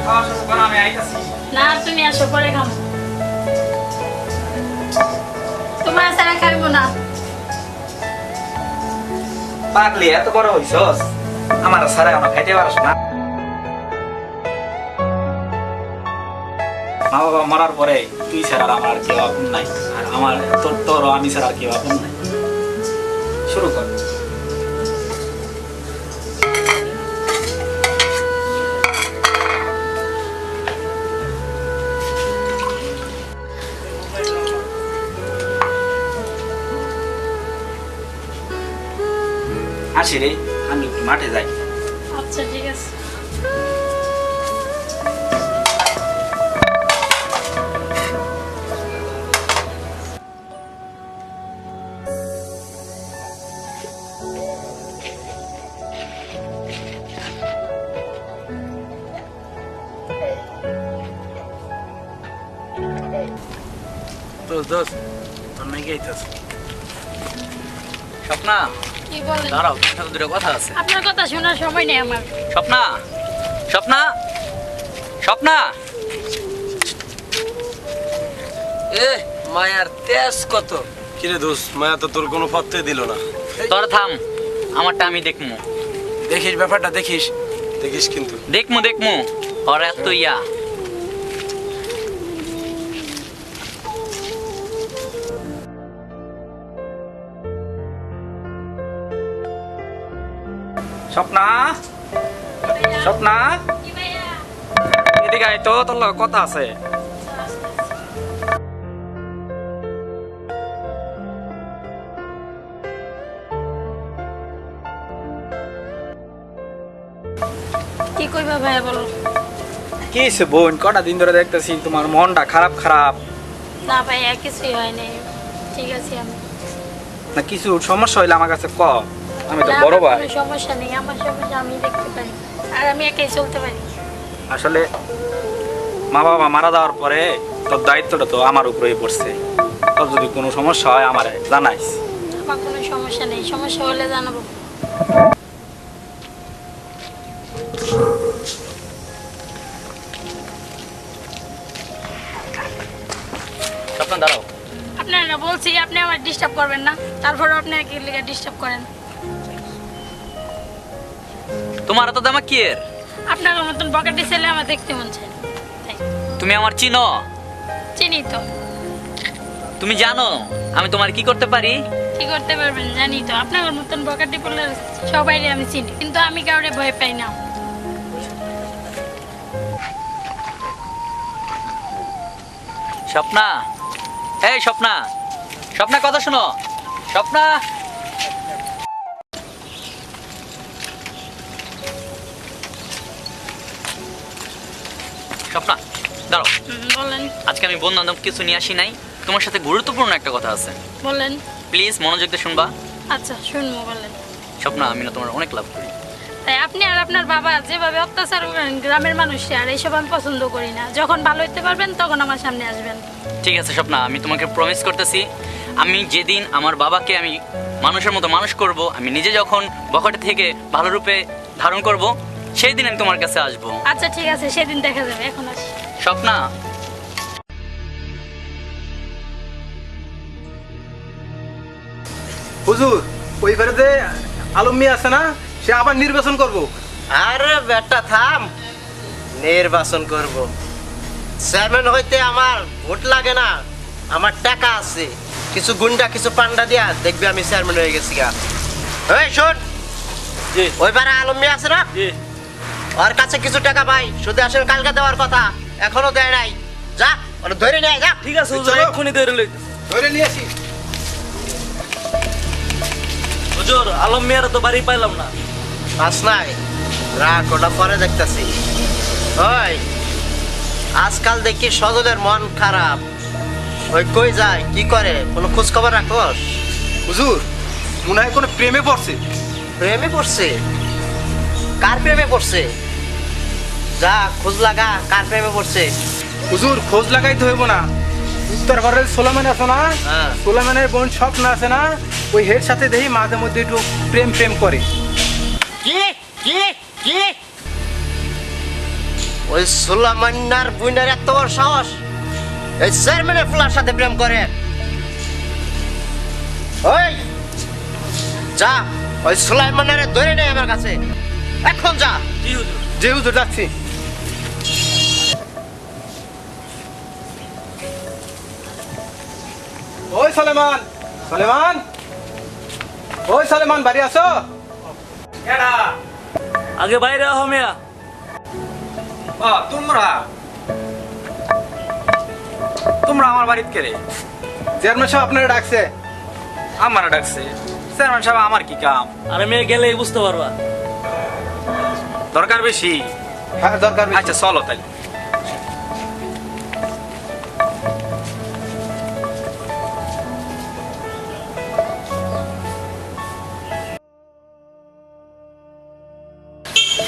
খাওয়া শুরু করো, আমি আইতাছি। না তুমি আসো পরে খাবো। তোমার ছাড়া খাইবো না। পাগলি এত বড় হইছস, আমার সারা আমরা খাইতে পারছ না। মা বাবা মরার পরে তুই ছাড়া আর আমার আর কেউ আপন নাই, আর আমার তোরও আমি ছাড়া আর কেউ আপন নাই। শুরু কর। আসি রে, আমি একটু মাঠে যাই। আচ্ছা ঠিক আছে। দোস্ত তোর নাকি আইতাছে। স্বপ্না কি বলেন? দাঁড়াও, তোর সাথে দুটো কথা আছে। আপনার কথা শোনার সময় নেই আমার। স্বপ্না, স্বপ্না, স্বপ্না। এ মায়ার তেজ কত! কিরে দোস্ত, মায়া তো তোর কোনো পত্তে দিল না। তোর থাম, আমারটা আমি দেখমু। দেখিস ব্যাপারটা, দেখিস দেখিস কিন্তু। দেখমু ওর এত ইয়া। স্বপ্না, স্বপ্না, কি ভাইয়া? এদিকে আয় তো, তোর লগে কথা আছে। কি কইবা ভাইয়া বলো? কি হয়েছে বোন, কটা দিন ধরে দেখতেছি তোমার মনটা খারাপ খারাপ। না ভাইয়া কিছুই হয় নাই, ঠিক আছে আমি। না কিছু সমস্যা হইলে আমার কাছে ক, আমি তো না, বড় আমার ভাই। কোনো সমস্যা নেই, আমার সমস্যা আমি দেখতে পারি আর আমি একাই চলতে পারি। আসলে মা বাবা মারা যাওয়ার পরে তোর দায়িত্বটা তো আমার উপরেই পড়ছে। তোর যদি কোনো সমস্যা হয় আমারে জানাইস। আমার কোনো সমস্যা নেই, সমস্যা হলে জানাবো। স্বপ্ন দাঁড়াও। আপনার না বলছি আপনি আমার ডিস্টার্ব করবেন না, তারপরে আপনি কি লিগে ডিস্টার্ব করেন? তোমার তো দামা কি এর? আপনার মতন বকেটে ছেলে আমার দেখতে মন চায়। তাই। তুমি আমার চিনো? চিনি তো। তুমি জানো আমি তোমার কি করতে পারি? কি করতে পারবেন জানি তো, আপনার মতন বকেটে পড়লে সবাই আমি চিনি, কিন্তু আমি কাউরে ভয় পাই না। স্বপ্না, এই স্বপ্না, স্বপ্না কথা শোনো। স্বপ্না, স্বপ্না দাঁড়াও। বলেন। আজকে আমি বন্ধু বান্ধব কিছু নিয়ে আসি নাই, তোমার সাথে গুরুত্বপূর্ণ একটা কথা আছে। বলেন। প্লিজ মনোযোগ দিয়ে শুনবা। আচ্ছা শুনবো, বলেন। স্বপ্না, আমি না তোমার অনেক লাভ করি। তাই আপনি আর আপনার বাবা যেভাবে অত্যাচার করেন গ্রামের মানুষকে, আর এইসব আমি পছন্দ করি না। যখন ভালো হইতে পারবেন তখন আমার সামনে আসবেন। ঠিক আছে স্বপ্না, আমি তোমাকে প্রমিস করতেছি, আমি যেদিন আমার বাবাকে আমি মানুষের মতো মানুষ করব, আমি নিজে যখন বখাটে থেকে ভালো রূপে ধারণ করব, সেই দিন আমি তোমার কাছে আসব। আচ্ছা ঠিক আছে, সেদিন দেখা যাবে, এখন আসি। স্বপ্না, হুজুর, ওই ঘরে যে আলম মিয়া আছে না, সে আবার নির্বাচন করব। আরে বেটা থাম, নির্বাচন করব। চেয়ারম্যান হইতে আমার ভোট লাগে না, আমার টাকা আছে। কিছু গুন্ডা কিছু পান্ডা দিয়া দেখবি আমি চেয়ারম্যান হয়ে গেছি গা। এই শোন, জি ওইবারে আলম মিয়া আছে না, জি। ওর কাছে কিছু টাকা পাই, শুধু আসলে কালকে দেওয়ার কথা, এখনো দেয় নাই। যা ওটা ধরে নিয়ে আয়, যা। ঠিক আছে হুজুর, এক্ষুনি ধরে নিয়ে আসি। হুজুর, আলম মিয়ার তো বাড়ি পাইলাম না। পাস নাই, রাখ, ওটা পরে দেখতেছি। ওই আজকাল দেখি সজলের মন খারাপ, ওই কই যায় কি করে, কোনো খোঁজ খবর রাখোস? হুজুর, মনে হয় কোনো প্রেমে পড়ছে। প্রেমে পড়ছে? কার প্রেমে পড়ছে? যা খোঁজ লাগা, কার প্রেমে পড়ছে। হুজুর, খোঁজ লাগাইতে হইব না। উত্তর ঘরের সোলামান আছে না, হ্যাঁ। সোলামানের বোন স্বপ্ন আছে না, ওই হের সাথে দেখি মাঝে মধ্যে একটু প্রেম প্রেম করে। কি কি কি? ওই সুলাইমান্নার বুইনার এত বড় সাহস এই চেয়ারম্যানের ফুলার সাথে প্রেম করে। ওই যা ওই সুলাইমান্নারে ধরে নেই আমার কাছে, এখন যা। জি হুজুর। জি হুজুর, যাচ্ছি। ওই সলেমান, সলেমান, ওই সলেমান, বাড়ি আছো? কেডা? আগে বাইরে আহ মিয়া। তোমরা তোমরা আমার বাড়িতে কে রে? চেয়ারম্যান সাহেব আপনারা ডাকছে। আমার ডাকছে? চেয়ারম্যান সাহেব আমার কি কাম? আরে মেয়ে গেলেই বুঝতে পারবা। দরকার বেশি? হ্যাঁ, দরকার বেশি। আচ্ছা চলো তাই।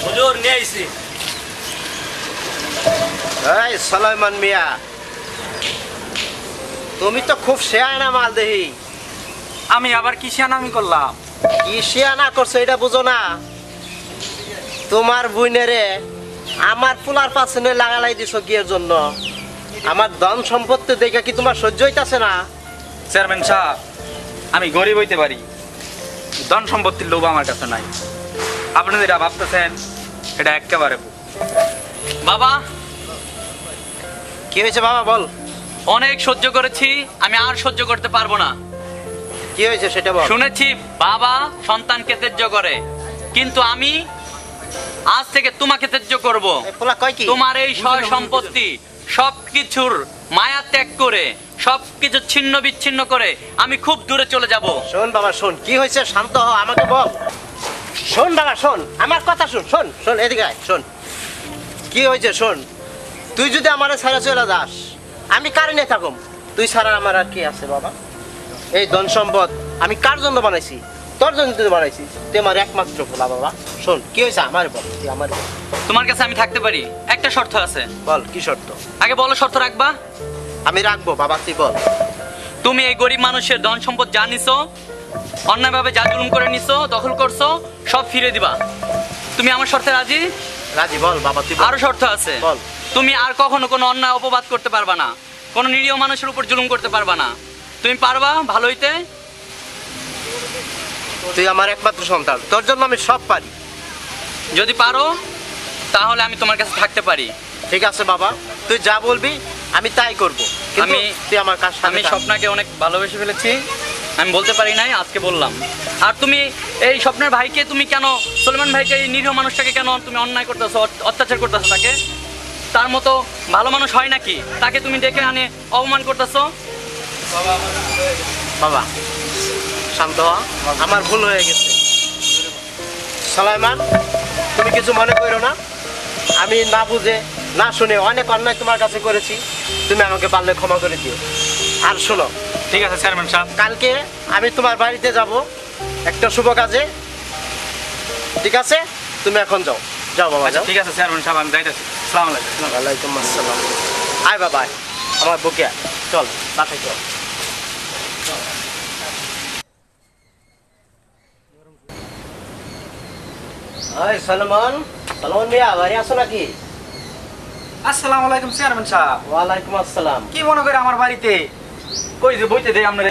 হুজুর নিয়ে আইছি। এই সুলাইমান মিয়া, তুমি তো খুব শেয়ানা মাল দেহি। আমি আবার কি শিয়ানামি করলাম? কি শেয়ানা করছো এটা বুঝো না? তোমার বুইনেরে আমার ফুলার পাশে লাগালাই দিছো কিয়ের জন্য? আমার ধন সম্পত্তি দেখে কি তোমার সহ্য হইতাছে না? চেয়ারম্যান সাহেব, আমি গরিব হইতে পারি, ধন সম্পত্তির লোভ আমার কাছে নাই। আপনি যেটা ভাবতেছেন এটা একেবারে ভুল। বাবা, কি হয়েছে বাবা বল? অনেক সহ্য করেছি, আমি আর সহ্য করতে পারবো না। কি হয়েছে সেটা বল। শুনেছি বাবা সন্তানকে ত্যায্য করে, কিন্তু আমি আজ থেকে তোমাকে ত্যায্য করব। এই পোলা কয় কি? তোমার এই সয় সম্পত্তি সবকিছুর মায়া ত্যাগ করে, সবকিছু ছিন্ন বিচ্ছিন্ন করে আমি খুব দূরে চলে যাব। শোন বাবা শোন, কি হয়েছে শান্ত হ, আমাকে বল। শোন বাবা শোন, আমার কথা শোন, শোন শোন, এদিকে আয়, শোন কি হয়েছে শোন। তুই যদি আমার ছাড়া চলে যাস, আমি কার নিয়ে থাকুম? তুই ছাড়া আমার আর কি আছে বাবা? এই ধন সম্পদ আমি কার জন্য বানাইছি? তোর জন্য তুই বানাইছি। তুই আমার একমাত্র পোলা বাবা। শোন কি হয়েছে আমার বল, তুই আমার বল। তোমার কাছে আমি থাকতে পারি, একটা শর্ত আছে। বল কি শর্ত? আগে বলো শর্ত রাখবা। আমি রাখবো বাবা, তুই বল। তুমি এই গরিব মানুষের ধন সম্পদ যা নিছো, অন্যায়ভাবে যা জুলুম করে নিছো, দখল করছো, সব ফিরে দিবা। তুমি আমার শর্তে রাজি? রাজি, বল বাবা তুই বল। আরো শর্ত আছে। বল। তুমি আর কখনো কোনো অন্যায় অপবাদ করতে পারবা না, কোনো নিরীহ মানুষের উপর জুলুম করতে পারবা না। তুমি পারবা ভালো হইতে? তুই আমার একমাত্র সন্তান, তোর জন্য আমি সব পারি। যদি পারো তাহলে আমি তোমার কাছে থাকতে পারি। ঠিক আছে বাবা, তুই যা বলবি আমি তাই করবো। কিন্তু আমি- তুই আমার কাছে আমি স্বপ্নাকে অনেক ভালোবেসে ফেলেছি, আমি বলতে পারি নাই, আজকে বললাম। আর তুমি এই স্বপ্নের ভাইকে তুমি কেন, সলমান ভাইকে, এই নিরীহ মানুষটাকে কেন তুমি অন্যায় করতেছো, অত্যাচার করতেছো তাকে? তার মতো ভালো মানুষ হয় নাকি? তাকে তুমি ডেকে আনে অপমান করতেছো। বাবা শান্ত হ, আমার ভুল হয়ে গেছে। সুলাইমান, তুমি কিছু মনে করো না। আমি না বুঝে না শুনে অনেক অন্যায় তোমার কাছে করেছি, তুমি আমাকে পারলে ক্ষমা করে দিও। আর শোনো, ঠিক আছে চেয়ারম্যান সাহেব। কালকে আমি তোমার বাড়িতে যাব একটা শুভ কাজে, ঠিক আছে? তুমি এখন যাও, যাও বাবা আচ্ছা যাও। ঠিক আছে চেয়ারম্যান সাহেব, আমি যাইতেছি। আসসালামু আলাইকুম। ওয়ালাইকুম আসসালাম। আয় বাবা আয়, আমার বুকে আয়। চল বাসায় চল। ওই সলমন, সলমন মিয়া বাড়ি আছো নাকি? আসসালামু আলাইকুম চেয়ারম্যান সাহেব। ওয়ালাইকুম আসসালাম। কি মনে করে আমার বাড়িতে? কই যে বইতে দেই আপনার।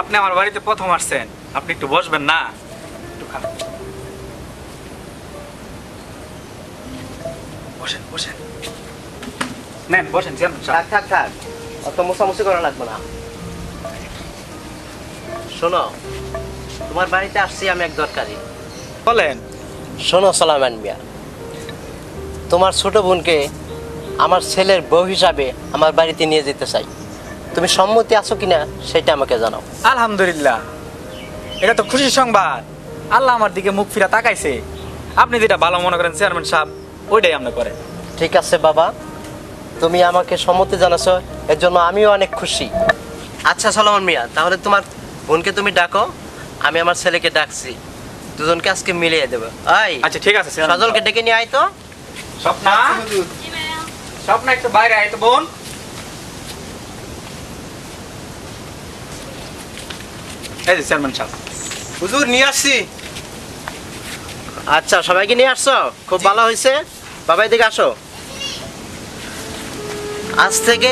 আপনি আমার বাড়িতে প্রথম আসছেন, আপনি একটু বসবেন না? একটু খান। বসেন বসেন, নেন বসেন চেয়ারম্যান সাহেব। থাক থাক থাক, অত মোছামুছি করা লাগবে না। শোনো, তোমার বাড়িতে আসছি আমি এক দরকারি। বলেন। শোনো সলামান মিয়া, তোমার ছোট বোনকে আমার ছেলের বউ হিসাবে আমার বাড়িতে নিয়ে যেতে চাই। তুমি সম্মতি আছো কিনা সেটা আমাকে জানাও। আলহামদুলিল্লাহ, এটা তো খুশির সংবাদ। আল্লাহ আমার দিকে মুখ ফিরা তাকাইছে। আপনি যেটা ভালো মনে করেন চেয়ারম্যান সাহেব, ওইটাই আপনি করেন। ঠিক আছে বাবা, তুমি আমাকে সম্মতি জানাছো, এর জন্য আমিও অনেক খুশি। আচ্ছা সলমন মিয়া, তাহলে তোমার বোনকে তুমি ডাকো, আমি আমার ছেলেকে ডাকছি, দুজনকে আজকে মিলিয়ে দেবো। আই আচ্ছা ঠিক আছে চেয়ারম্যান সজলকে ডেকে নিয়ে আয় তো। স্বপ্না, জি ভাইয়া। স্বপ্না একটু বাইরে আয় তো বোন। এই যে চেয়ারম্যান সাহেব। হুজুর নিয়ে আসছি। আচ্ছা সবাইকে নিয়ে আসছো, খুব ভালো হয়েছে। বাবা এদিকে আসো। আজ থেকে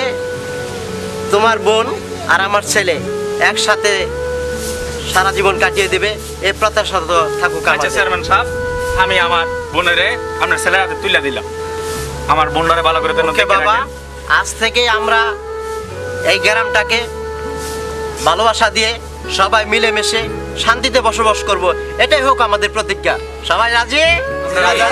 তোমার বোন আর আমার ছেলে একসাথে সারা জীবন কাটিয়ে দিবে এই প্রত্যাশা তো থাকুক আচ্ছা আমাদের। চেয়ারম্যান সাহেব, আমি আমার বোনেরে আপনার ছেলের হাতে তুলে দিলাম। আমার বোনটারে ভালো করে ওকে বাবা, আজ থেকে আমরা এই গ্রামটাকে ভালোবাসা দিয়ে সবাই মিলেমিশে শান্তিতে বসবাস করব, এটাই হোক আমাদের প্রতিজ্ঞা। সবাই রাজি? রাজি।